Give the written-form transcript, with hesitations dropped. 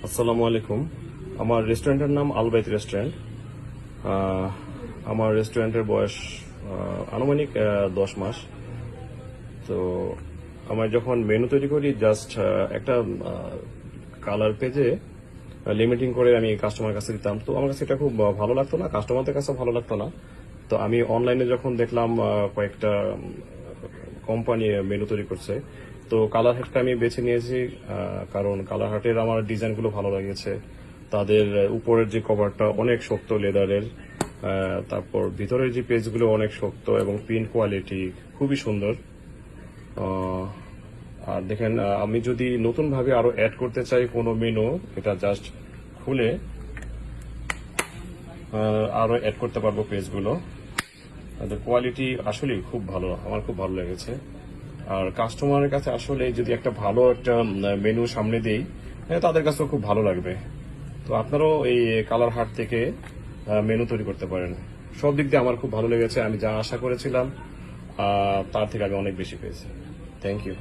আসসালামু আলাইকুম। আমার রেস্টুরেন্টের নাম আলবাইত রেস্টুরেন্ট। আমার রেস্টুরেন্টের বয়স আনুমানিক 10 মাস। তো আমার যখন মেনু তৈরি করি জাস্ট একটা কালার পেজে লিমিটিং করে আমি কাস্টমার কাছে দিতাম। তো আমার কাছে এটা খুব ভালো লাগতো না, কাস্টমারদের কাছে ভালো লাগতো না। তো আমি অনলাইনে যখন দেখলাম কয়েকটা কোম্পানি মেনু তৈরি করছে, তো কালার হাটটা আমি বেছে নিয়েছি। কারণ কালার হাটের আমার ডিজাইনগুলো ভালো লেগেছে। তাদের উপরের যে কভারটা অনেক শক্ত লেদারের, তারপর ভিতরের যে পেজগুলো অনেক শক্ত এবং প্রিন্ট কোয়ালিটি খুবই সুন্দর। আহ, আর দেখেন, আমি যদি নতুন ভাবে আরো অ্যাড করতে চাই কোনো মেনু, এটা জাস্ট খুলে আরো অ্যাড করতে পারবো পেজগুলো। কোয়ালিটি আসলে খুব ভালো, আমার খুব ভালো লেগেছে। আর কাস্টমারের কাছে আসলে যদি একটা ভালো একটা মেনু সামনে দেই, তাদের কাছেও খুব ভালো লাগবে। তো আপনারাও এই কালার হাট থেকে মেনু তৈরি করতে পারেন। সব দিক দিয়ে আমার খুব ভালো লেগেছে। আমি যা আশা করেছিলাম তার থেকে আমি অনেক বেশি পেয়েছি। Thank you.